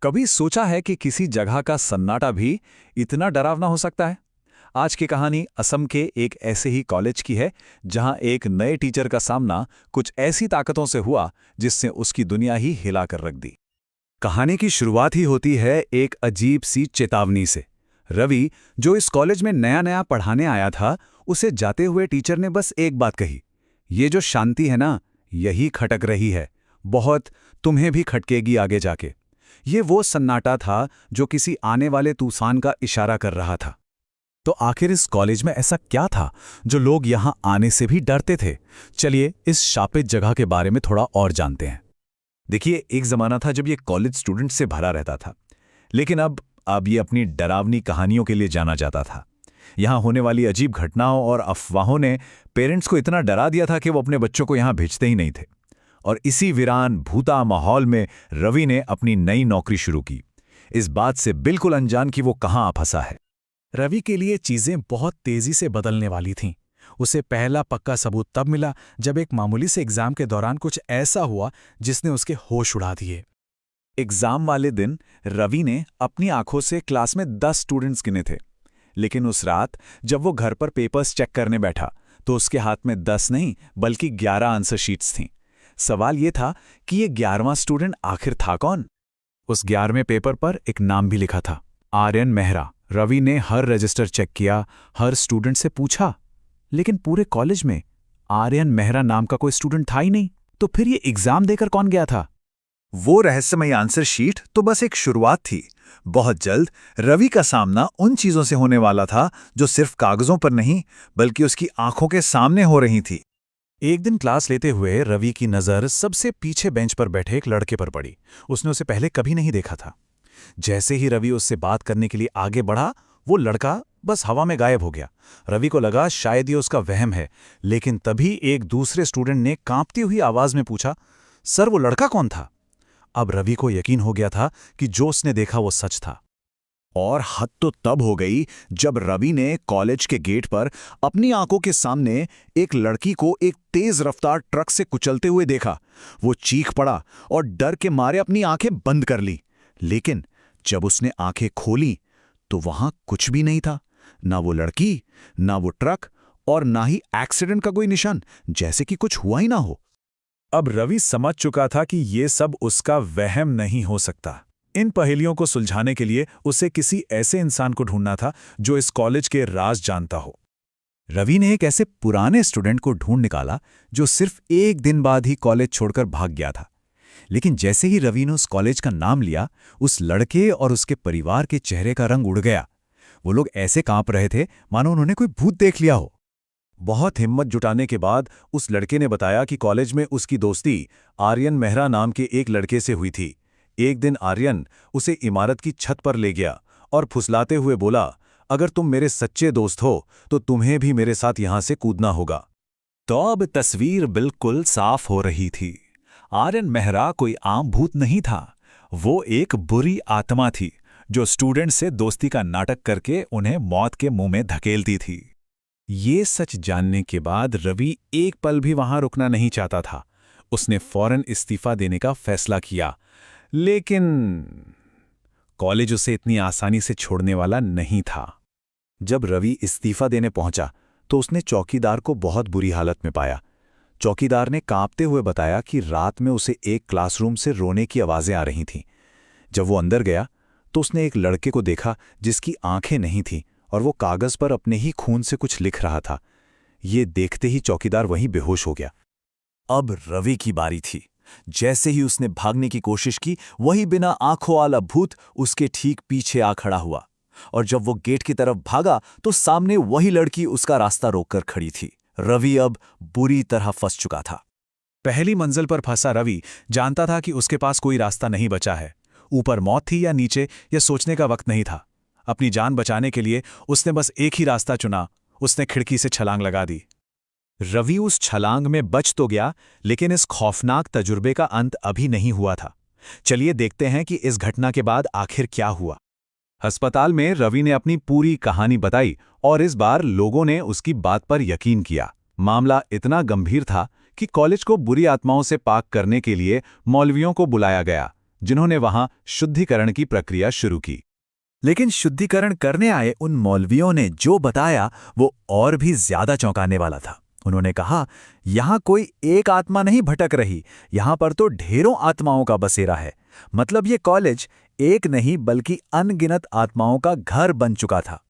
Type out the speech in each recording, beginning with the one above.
कभी सोचा है कि किसी जगह का सन्नाटा भी इतना डरावना हो सकता है? आज की कहानी असम के एक ऐसे ही कॉलेज की है जहां एक नए टीचर का सामना कुछ ऐसी ताकतों से हुआ जिससे उसकी दुनिया ही हिला कर रख दी। कहानी की शुरुआत ही होती है एक अजीब सी चेतावनी से। रवि, जो इस कॉलेज में नया नया पढ़ाने आया था, उसे जाते हुए टीचर ने बस एक बात कही, ये जो शांति है ना, यही खटक रही है, बहुत, तुम्हें भी खटकेगी आगे जाके। ये वो सन्नाटा था जो किसी आने वाले तूफान का इशारा कर रहा था। तो आखिर इस कॉलेज में ऐसा क्या था जो लोग यहां आने से भी डरते थे? चलिए इस शापित जगह के बारे में थोड़ा और जानते हैं। देखिए, एक जमाना था जब ये कॉलेज स्टूडेंट से भरा रहता था, लेकिन अब ये अपनी डरावनी कहानियों के लिए जाना जाता था। यहां होने वाली अजीब घटनाओं और अफवाहों ने पेरेंट्स को इतना डरा दिया था कि वो अपने बच्चों को यहां भेजते ही नहीं थे। और इसी वीरान भूता माहौल में रवि ने अपनी नई नौकरी शुरू की, इस बात से बिल्कुल अनजान कि वो कहां आ फंसा है। रवि के लिए चीजें बहुत तेजी से बदलने वाली थीं। उसे पहला पक्का सबूत तब मिला जब एक मामूली से एग्जाम के दौरान कुछ ऐसा हुआ जिसने उसके होश उड़ा दिए। एग्जाम वाले दिन रवि ने अपनी आंखों से क्लास में 10 स्टूडेंट्स गिने थे, लेकिन उस रात जब वो घर पर पेपर्स चेक करने बैठा तो उसके हाथ में 10 नहीं बल्कि 11 आंसर शीट्स थीं। सवाल ये था कि ये 11वां स्टूडेंट आखिर था कौन? उस 11वें पेपर पर एक नाम भी लिखा था, आर्यन मेहरा। रवि ने हर रजिस्टर चेक किया, हर स्टूडेंट से पूछा, लेकिन पूरे कॉलेज में आर्यन मेहरा नाम का कोई स्टूडेंट था ही नहीं। तो फिर ये एग्जाम देकर कौन गया था? वो रहस्यमयी आंसर शीट तो बस एक शुरुआत थी। बहुत जल्द रवि का सामना उन चीजों से होने वाला था जो सिर्फ कागजों पर नहीं बल्कि उसकी आंखों के सामने हो रही थी। एक दिन क्लास लेते हुए रवि की नजर सबसे पीछे बेंच पर बैठे एक लड़के पर पड़ी। उसने उसे पहले कभी नहीं देखा था। जैसे ही रवि उससे बात करने के लिए आगे बढ़ा, वो लड़का बस हवा में गायब हो गया। रवि को लगा शायद ये उसका वहम है, लेकिन तभी एक दूसरे स्टूडेंट ने कांपती हुई आवाज में पूछा, सर वो लड़का कौन था? अब रवि को यकीन हो गया था कि जो उसने देखा वो सच था। और हद तो तब हो गई जब रवि ने कॉलेज के गेट पर अपनी आंखों के सामने एक लड़की को एक तेज रफ्तार ट्रक से कुचलते हुए देखा। वो चीख पड़ा और डर के मारे अपनी आंखें बंद कर ली। लेकिन जब उसने आंखें खोली तो वहां कुछ भी नहीं था, ना वो लड़की, ना वो ट्रक और ना ही एक्सीडेंट का कोई निशान, जैसे कि कुछ हुआ ही ना हो। अब रवि समझ चुका था कि ये सब उसका वहम नहीं हो सकता। इन पहेलियों को सुलझाने के लिए उसे किसी ऐसे इंसान को ढूंढना था जो इस कॉलेज के राज जानता हो। रवि ने एक ऐसे पुराने स्टूडेंट को ढूंढ निकाला जो सिर्फ एक दिन बाद ही कॉलेज छोड़कर भाग गया था। लेकिन जैसे ही रवि ने उस कॉलेज का नाम लिया, उस लड़के और उसके परिवार के चेहरे का रंग उड़ गया। वो लोग ऐसे कांप रहे थे मानो उन्होंने कोई भूत देख लिया हो। बहुत हिम्मत जुटाने के बाद उस लड़के ने बताया कि कॉलेज में उसकी दोस्ती आर्यन मेहरा नाम के एक लड़के से हुई थी। एक दिन आर्यन उसे इमारत की छत पर ले गया और फुसलाते हुए बोला, अगर तुम मेरे सच्चे दोस्त हो तो तुम्हें भी मेरे साथ यहां से कूदना होगा। तो अब तस्वीर बिल्कुल साफ हो रही थी। आर्यन मेहरा कोई आम भूत नहीं था, वो एक बुरी आत्मा थी जो स्टूडेंट से दोस्ती का नाटक करके उन्हें मौत के मुंह में धकेलती थी। ये सच जानने के बाद रवि एक पल भी वहां रुकना नहीं चाहता था। उसने फौरन इस्तीफा देने का फैसला किया, लेकिन कॉलेज उसे इतनी आसानी से छोड़ने वाला नहीं था। जब रवि इस्तीफा देने पहुंचा तो उसने चौकीदार को बहुत बुरी हालत में पाया। चौकीदार ने कांपते हुए बताया कि रात में उसे एक क्लासरूम से रोने की आवाजें आ रही थीं। जब वो अंदर गया तो उसने एक लड़के को देखा जिसकी आंखें नहीं थीं और वो कागज पर अपने ही खून से कुछ लिख रहा था। ये देखते ही चौकीदार वहीं बेहोश हो गया। अब रवि की बारी थी। जैसे ही उसने भागने की कोशिश की, वही बिना आंखों वाला भूत उसके ठीक पीछे आ खड़ा हुआ। और जब वो गेट की तरफ भागा तो सामने वही लड़की उसका रास्ता रोककर खड़ी थी। रवि अब बुरी तरह फंस चुका था। पहली मंजिल पर फंसा रवि जानता था कि उसके पास कोई रास्ता नहीं बचा है। ऊपर मौत थी या नीचे, यह सोचने का वक्त नहीं था। अपनी जान बचाने के लिए उसने बस एक ही रास्ता चुना। उसने खिड़की से छलांग लगा दी। रवि उस छलांग में बच तो गया, लेकिन इस खौफनाक तजुर्बे का अंत अभी नहीं हुआ था। चलिए देखते हैं कि इस घटना के बाद आखिर क्या हुआ। अस्पताल में रवि ने अपनी पूरी कहानी बताई और इस बार लोगों ने उसकी बात पर यकीन किया। मामला इतना गंभीर था कि कॉलेज को बुरी आत्माओं से पाक करने के लिए मौलवियों को बुलाया गया। जिन्होंने वहां शुद्धिकरण की प्रक्रिया शुरू की। लेकिन शुद्धिकरण करने आए उन मौलवियों ने जो बताया वो और भी ज्यादा चौंकाने वाला था। उन्होंने कहा, यहां कोई एक आत्मा नहीं भटक रही, यहां पर तो ढेरों आत्माओं का बसेरा है। मतलब ये कॉलेज एक नहीं बल्कि अनगिनत आत्माओं का घर बन चुका था।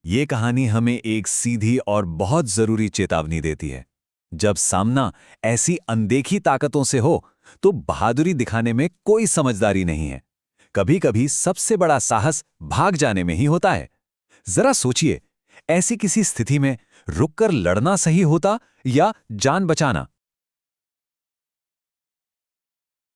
ये कहानी हमें एक सीधी और बहुत जरूरी चेतावनी देती है। जब सामना ऐसी अनदेखी ताकतों से हो तो बहादुरी दिखाने में कोई समझदारी नहीं है। कभी-कभी सबसे बड़ा साहस भाग जाने में ही होता है। जरा सोचिए, ऐसी किसी स्थिति में रुककर लड़ना सही होता या जान बचाना?